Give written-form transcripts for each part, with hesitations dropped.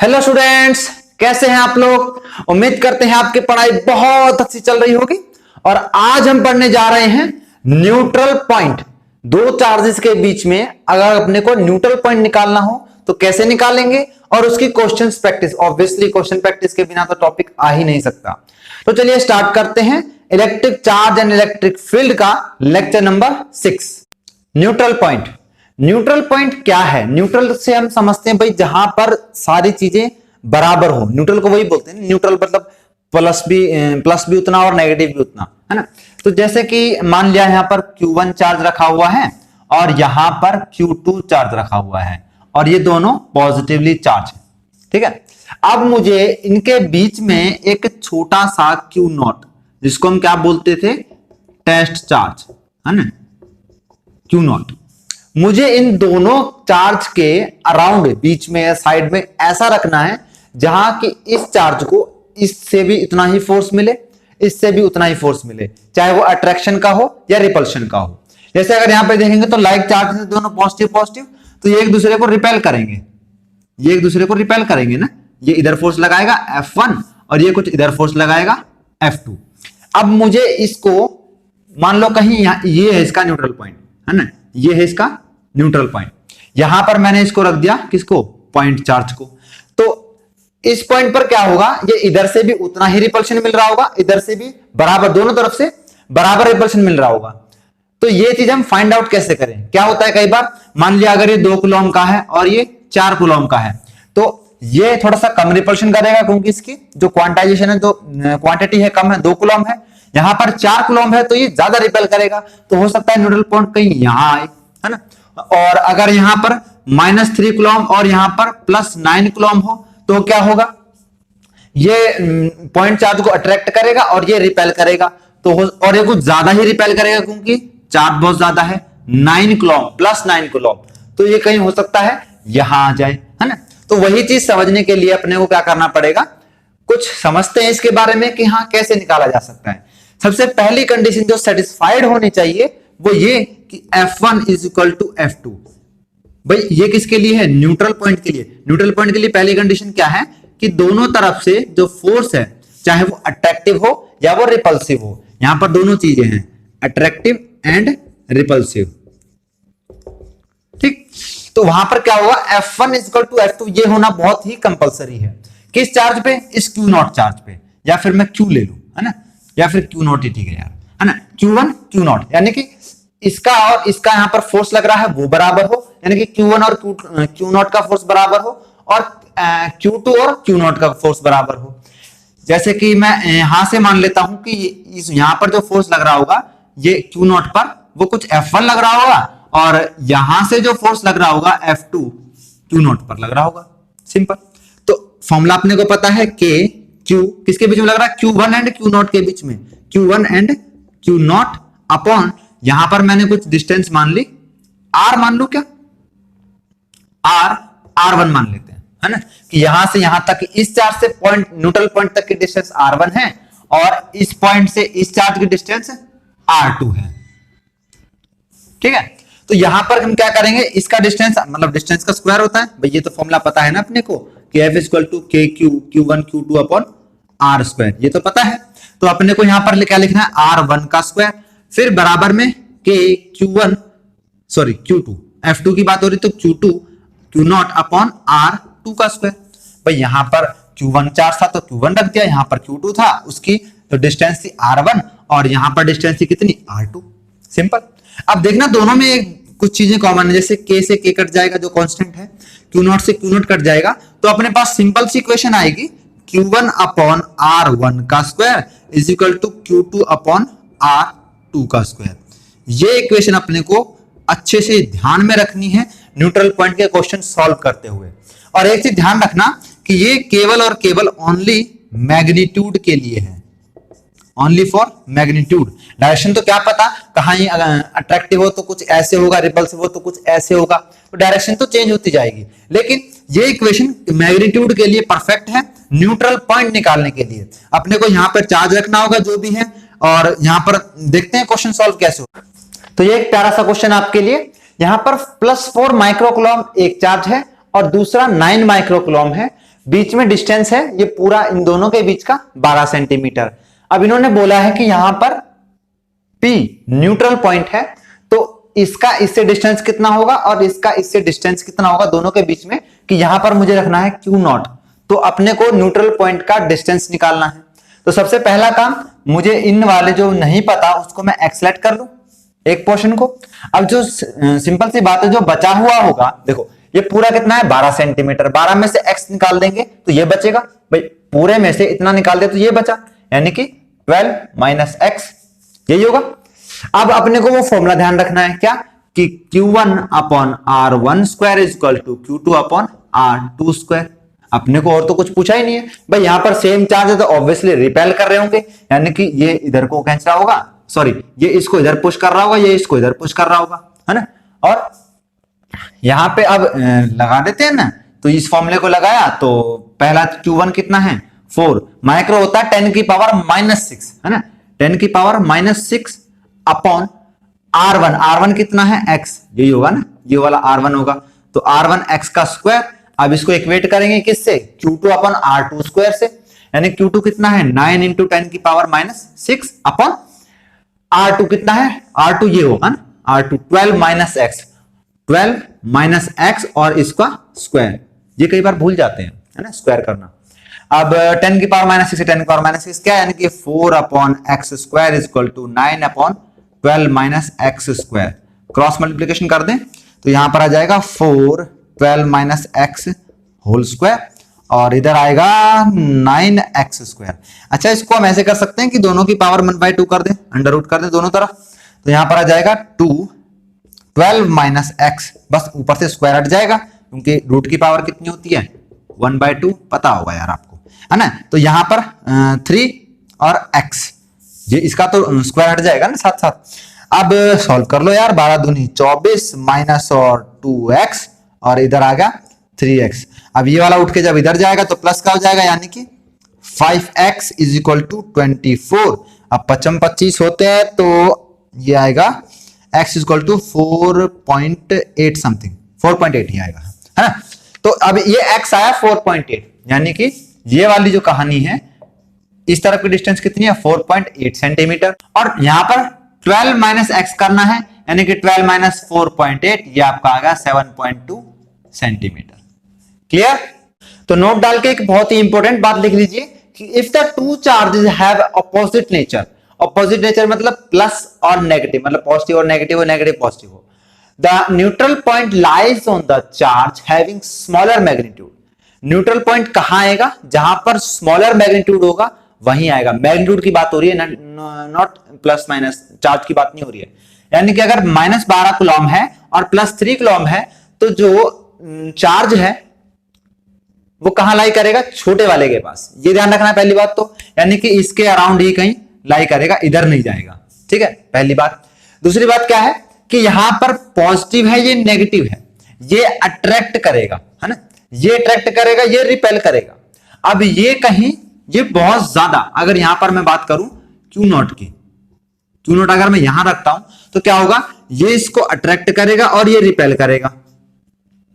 Hello students, कैसे हैं आप लोग। उम्मीद करते हैं आपकी पढ़ाई बहुत अच्छी चल रही होगी। और आज हम पढ़ने जा रहे हैं न्यूट्रल पॉइंट। दो चार्जेस के बीच में अगर अपने को न्यूट्रल पॉइंट निकालना हो तो कैसे निकालेंगे, और उसकी question practice. Obviously question practice के बिना तो टॉपिक आ ही नहीं सकता। तो चलिए स्टार्ट करते हैं electric charge and electric field का lecture number 6, neutral point. Neutral point क्या है? न्यूट्रल से हम समझते हैं भाई जहां पर सारी चीजें बराबर हो। न्यूट्रल को वही बोलते हैं, न्यूट्रल मतलब प्लस भी उतना और नेगेटिव भी उतना, है ना। तो जैसे कि मान लिया यहां पर Q1 चार्ज रखा हुआ है और यहां पर Q2 चार्ज रखा हुआ है और ये दोनों पॉजिटिवली चार्ज है, ठीक है। अब मुझे इनके बीच में एक छोटा सा Q0, जिसको हम क्या बोलते थे, टेस्ट चार्ज, है ना, Q0, मुझे इन दोनों चार्ज के अराउंड, बीच में या साइड में ऐसा रखना है जहां कि इस चार्ज को इससे भी उतना ही फोर्स मिले, इससे भी उतना ही फोर्स मिले, चाहे वो अट्रैक्शन का हो या रिपल्शन का हो। जैसे अगर यहां पे देखेंगे तो लाइक चार्ज है, दोनों पॉजिटिव पॉजिटिव, तो ये एक दूसरे को रिपेल करेंगे, ये एक दूसरे को रिपेल करेंगे ना। ये इधर फोर्स लगाएगा F1 और ये कुछ इधर फोर्स लगाएगा F2। अब मुझे इसको मान लो कहीं ये है इसका न्यूट्रल पॉइंट, है ना, ये है इसका न्यूट्रल पॉइंट। यहां पर मैंने इसको रख दिया, किसको, पॉइंट चार्ज को। तो इस पॉइंट पर क्या होगा, ये इधर से भी उतना ही रिपल्शन मिल रहा होगा, इधर से भी बराबर, दोनों तरफ से बराबर रिपल्शन मिल रहा होगा। तो ये चीज हम फाइंड आउट कैसे करें? क्या होता है कई बार, मान लिया अगर ये 2 कूलम का है और ये 4 कूलम का है, तो ये थोड़ा सा कम रिपल्शन करेगा क्योंकि इसकी जो क्वांटाइजेशन है, जो क्वांटिटी है कम है, 2 कूलम है। यहां पर 4 कूलम है तो ये ज्यादा रिपेल करेगा, तो हो सकता है न्यूट्रल पॉइंट कहीं यहां आए, है ना। और अगर यहां पर -3 कूलम और यहां पर +9 कूलम हो तो क्या होगा, ये पॉइंट चार्ज को अट्रैक्ट करेगा और ये रिपेल करेगा। तो और ये कुछ ज्यादा ही रिपेल करेगा क्योंकि चार्ज बहुत ज्यादा है, 9 कूलम +9 कूलम, तो ये कहीं हो सकता है यहां आ जाए, है ना। तो वही चीज समझने के लिए अपने को क्या करना पड़ेगा, कुछ समझते हैं इसके बारे में कि हाँ कैसे निकाला जा सकता है। सबसे पहली कंडीशन जो सेटिस्फाइड होनी चाहिए वो ये कि F1 = F2। भाई ये किसके लिए है, न्यूट्रल पॉइंट के लिए। न्यूट्रल पॉइंट के लिए पहली कंडीशन क्या है कि दोनों तरफ से जो फोर्स है, चाहे वो अट्रैक्टिव हो या वो रिपल्सिव हो, यहां पर दोनों चीजें हैं, अट्रैक्टिव एंड रिपल्सिव, ठीक। तो वहां पर क्या होगा, F1 = F2, ये होना बहुत ही कंपलसरी है। किस चार्ज पे, इस Q0 चार्ज पे, या फिर मैं Q ले लूं, है ना, या फिर Q0 ही ठीक है यार, है ना, Q1 Q0, यानी कि इसका और इसका यहां पर फोर्स लग रहा है वो बराबर हो, यानी कि Q1 और Q0 का फोर्स बराबर हो, और Q2 और Q0 का फोर्स बराबर हो। जैसे कि मैं यहां से मान लेता हूं कि इस यहां पर जो फोर्स लग रहा होगा ये Q0 पर, वो कुछ F1 लग रहा होगा, और यहां से जो फोर्स लग रहा होगा F2 Q0 पर लग रहा होगा, सिंपल। तो फॉर्मूला अपने को पता है कि Q किसके बीच में लग रहा है, Q1 एंड Q0 के बीच में, Q1 एंड Q0 अपॉन, यहां पर मैंने कुछ डिस्टेंस मान ली, R मान लू क्या, R1 मान लेते हैं, है ना, कि यहां से यहां तक, इस चार्ज से पॉइंट न्यूट्रल पॉइंट तक की डिस्टेंस R1 है और इस पॉइंट से इस चार्ज की डिस्टेंस R2 है, ठीक है। तो यहां पर हम क्या करेंगे, इसका डिस्टेंस मतलब डिस्टेंस का स्क्वायर होता है, भाई ये तो फॉर्मूला पता है ना अपने को कि F = KQ Q1 Q2 upon R², ये तो पता है। तो अपने को यहां पर क्या लिखना है, R1 का स्क्वायर, फिर बराबर में Q2, F2 की बात हो रही तो Q2 Q0 अपॉन R2 का स्क्वायर। भाई यहां पर Q1 चार्ज था तो Q1 रख दिया, यहां पर Q2 था, उसकी तो डिस्टेंस थी R1 और यहां पर डिस्टेंस थी कितनी, R2, सिंपल। अब देखना दोनों में कुछ चीजें कॉमन है, जैसे K से K कट जाएगा जो कांस्टेंट है, Q0 से Q0 कट जाएगा, तो अपने पास सिंपल सी इक्वेशन आएगी, Q1 अपॉन R1 का स्क्वायर = Q2 अपॉन R2 का स्क्वायर। ये इक्वेशन अपने को अच्छे से ध्यान में रखनी है न्यूट्रल पॉइंट के क्वेश्चन सॉल्व करते हुए। और एक चीज ध्यान रखना कि ये केवल और केवल ओनली मैग्नीट्यूड के लिए है, ओनली फॉर मैग्नीट्यूड। डायरेक्शन तो क्या पता, कहां अट्रैक्टिव हो तो कुछ ऐसे होगा, रिपल्सिव हो तो कुछ ऐसे होगा, तो डायरेक्शन तो चेंज होती जाएगी, लेकिन ये इक्वेशन मैग्नीट्यूड के लिए परफेक्ट है। न्यूट्रल पॉइंट निकालने के लिए अपने को यहां पर चार्ज रखना होगा जो भी है, और यहां पर देखते हैं क्वेश्चन सॉल्व कैसे होगा। तो ये एक प्यारा सा क्वेश्चन आपके लिए, यहां पर +4 माइक्रो कूलम एक चार्ज है और दूसरा 9 माइक्रो कूलम है। बीच में डिस्टेंस है ये पूरा इन दोनों के बीच का 12 सेंटीमीटर। अब इन्होंने बोला है कि यहां पर P न्यूट्रल पॉइंट है, तो इसका इससे डिस्टेंस कितना होगा और इसका इससे डिस्टेंस कितना होगा दोनों के बीच में, कि यहां पर मुझे रखना है Q0। तो अपने को न्यूट्रल पॉइंट का डिस्टेंस निकालना है। तो सबसे पहला काम, मुझे इन वाले जो नहीं पता उसको मैं एक्सलेट कर लूं एक पोर्शन को। अब जो सिंपल सी बात है, जो बचा हुआ होगा, देखो ये पूरा कितना है 12 सेंटीमीटर, 12 में से x निकाल देंगे तो ये बचेगा भाई, पूरे में से इतना निकाल दे तो ये बचा, यानी कि 12 माइनस x, यही होगा। अब अपने को वो फॉर्मूला ध्यान रखना है क्या, कि Q1 upon R1 square is equal to Q2 upon R2 square. अपने को और तो कुछ पूछा ही नहीं है भाई, यहां पर सेम चार्ज है तो ऑब्वियसली रिपेल कर रहे होंगे, यानी कि ये इधर को खींच रहा होगा, सॉरी ये इसको इधर पुश कर रहा होगा, ये इसको इधर पुश कर रहा होगा, है ना। और यहां पे अब लगा देते हैं ना, तो इस फॉर्मूले को लगाया तो पहला Q1 कितना है 4, माइक्रो होता है 10 की पावर -6, है ना, 10 की पावर -6 अपॉन R1, R1 कितना है x, यही होगा ना, ये वाला R1 होगा, तो R1 x का स्क्वायर। अब इसको इक्वेट करेंगे किससे, Q2 अपॉन R2 स्क्वायर से, यानी Q2 कितना है 9 इंटू 10 की पावर -6 अपॉन R2 कितना है, R2 ये होगा ना, R2 12 minus x, 12 minus x और इसका स्क्वायर, ये कई बार भूल जाते हैं, है ना, स्क्वायर करना। अब 10 की पावर -6 से 10 की पावर -6 क्या है, यानी कि 4 upon x square is equal to 9 upon 12 minus x square. Cross multiplication कर दें तो यहां पर आ जाएगा 4 12 माइनस एक्स होल स्क्वायर और इधर आएगा 9x स्क्वायर। अच्छा, इसको हम ऐसे कर सकते हैं कि दोनों की पावर 1/2 कर दें, अंडर रूट कर दें दोनों तरफ, तो यहां पर आ जाएगा 2 12 माइनस एक्स, बस ऊपर से स्क्वायर हट जाएगा क्योंकि रूट की पावर कितनी होती है 1/2, पता होगा यार आपको, है ना। तो यहां पर 3 और x, ये इसका तो स्क्वायर हट जाएगा ना साथ साथ। अब सॉल्व कर लो यार, 12 दूनी 24 माइनस और 2x और इधर आ गया 3x। अब ये वाला उठ के जब इधर जाएगा तो प्लस का हो जाएगा, यानी कि 5x इज इक्वल टू 24। अब 55 25 होते हैं तो ये आएगा x is equal to 4.8 something, 4.8 ही आएगा, है ना। तो अब ये x आया 4.8, यानी कि ये वाली जो कहानी है इस तरफ की डिस्टेंस कितनी है 4.8 सेंटीमीटर, और यहां पर 12 माइनस एक्स करना है, यानी कि 12 माइनस 4.8, ये आपका आ गया 7.2 सेंटीमीटर। क्लियर। तो नोट डाल के एक बहुत ही इंपॉर्टेंट बात लिख लीजिए कि if the two charges have opposite nature, opposite nature मतलब प्लस और नेगेटिव, मतलब पॉजिटिव और नेगेटिव पॉजिटिव हो, the neutral point lies on the charge having smaller magnitude. Neutral point कहां आएगा, जहां पर स्मॉलर मैग्नीट्यूड होगा वहीं आएगा। मैग्नीट्यूड की बात हो रही है, नॉट प्लस माइनस, चार्ज की बात नहीं हो रही है। यानी कि अगर -12 कूलम है और +3 कूलम है तो जो चार्ज है वो कहां लाई करेगा, छोटे वाले के पास, ये ध्यान रखना है पहली बात तो, यानी कि इसके अराउंड ही कहीं लाई करेगा, इधर नहीं जाएगा, ठीक है, पहली बात। दूसरी बात क्या है कि यहां पर पॉजिटिव है, ये नेगेटिव है, ये अट्रैक्ट करेगा, है ना, ये अट्रैक्ट करेगा, ये रिपेल करेगा। अब ये कहीं, ये बहुत ज्यादा, अगर यहां पर मैं बात करूं Q0 की, Q0 अगर मैं यहां रखता हूं तो क्या होगा, ये इसको अट्रैक्ट करेगा और ये रिपेल करेगा।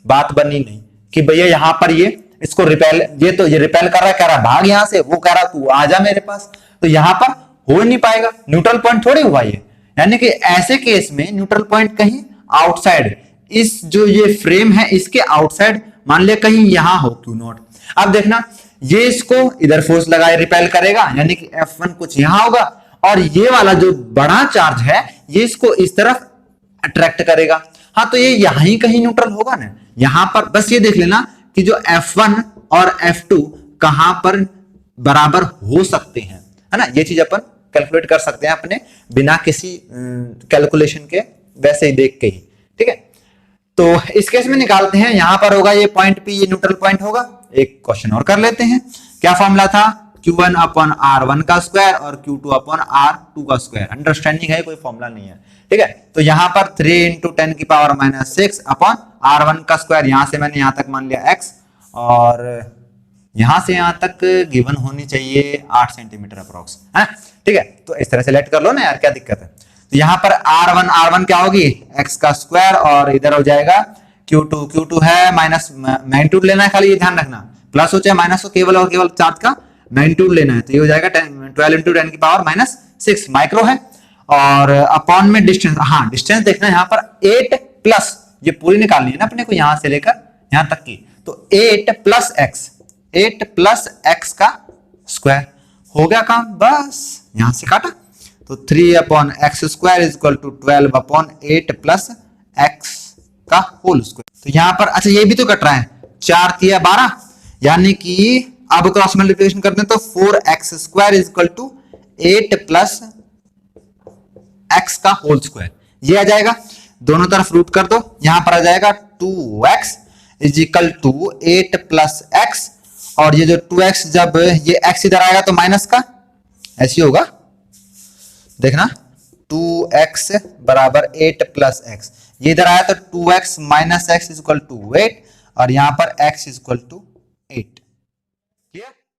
बात बनी नहीं कि भैया यहां पर ये इसको रिपेल, ये तो ये रिपेल कर रहा है, कह रहा भाग यहां से, वो कह रहा तू आ जा मेरे पास, तो यहां पर हो नहीं पाएगा, न्यूट्रल पॉइंट थोड़ी हुआ ये। यानी कि ऐसे केस में न्यूट्रल पॉइंट कहीं आउटसाइड, इस जो ये फ्रेम है इसके आउटसाइड, मान लिया कहीं यहां हो Q0। अब देखना, ये इसको इधर फोर्स लगाए रिपेल करेगा, यानी कि F1 कुछ यहां होगा, और ये वाला जो बड़ा चार्ज है ये इसको इस तरफ अट्रैक्ट करेगा। हाँ, तो ये यहां ही कहीं न्यूट्रल होगा ना, यहां पर बस ये देख लेना कि जो F1 और F2 कहां पर बराबर हो सकते हैं, है ना, ये चीज अपन कैलकुलेट कर सकते हैं अपने बिना किसी कैलकुलेशन के, वैसे ही देख के ही, ठीक है। तो इस केस में निकालते हैं, यहां पर होगा ये पॉइंट P, ये न्यूट्रल पॉइंट होगा। एक क्वेश्चन और कर लेते हैं, क्या फॉर्मूला था, Q1 अपॉन R1 का स्क्वायर और Q2 अपॉन R2 का स्क्वायर। अंडरस्टैंडिंग है, कोई फॉर्मूला नहीं है, ठीक है। तो यहां पर 3 इंटू 10 की पावर -6 अपॉन R1 का स्क्वायर, यहां से मैंने यहां तक मान लिया x, और यहां से यहां तक गिवन होनी चाहिए 8 सेंटीमीटर अप्रोक्स, है, ठीक है। तो इस तरह से लेट कर लो ना यार, क्या दिक्कत है। तो यहां पर R1 क्या होगी x का स्क्वायर, और इधर हो जाएगा Q2 है माइनस, मैग्नीट्यूड लेना है खाली, ये ध्यान रखना, प्लस हो चाहे माइनस हो, केवल और केवल चार्ज का मैग्नीट्यूड लेना है। तो ये हो जाएगा 12 इंटू 10 की पावर माइनस 6 माइक्रो है। और अपॉन में डिस्टेंस, हाँ डिस्टेंस देखना है यहाँ पर 8 प्लस, ये पूरी निकालनी है ना अपने को यहां से लेकर यहां तक की, तो 8 प्लस एक्स का स्क्वायर हो गया काम, बस यहां से काटा। तो 3 upon x square is equal to 12 upon 8 plus x का होल स्क्वायर। तो यहां पर अच्छा ये भी तो कट रहा है, 4 तिया 12, यानी कि अब क्रॉस मल्टीप्लिकेशन करते हैं तो 4x square is equal to 8 plus x का होल स्क्वायर, ये आ जाएगा। दोनों तरफ रूट कर दो, यहां पर आ जाएगा 2x is equal to 8 plus x, और ये जो 2x जब ये x इधर आएगा तो माइनस का ऐसे होगा, देखना 2x बराबर 8 प्लस एक्स, ये इधर आया तो 2x minus x is equal to 8, और यहां पर x इज इक्वल टू 8।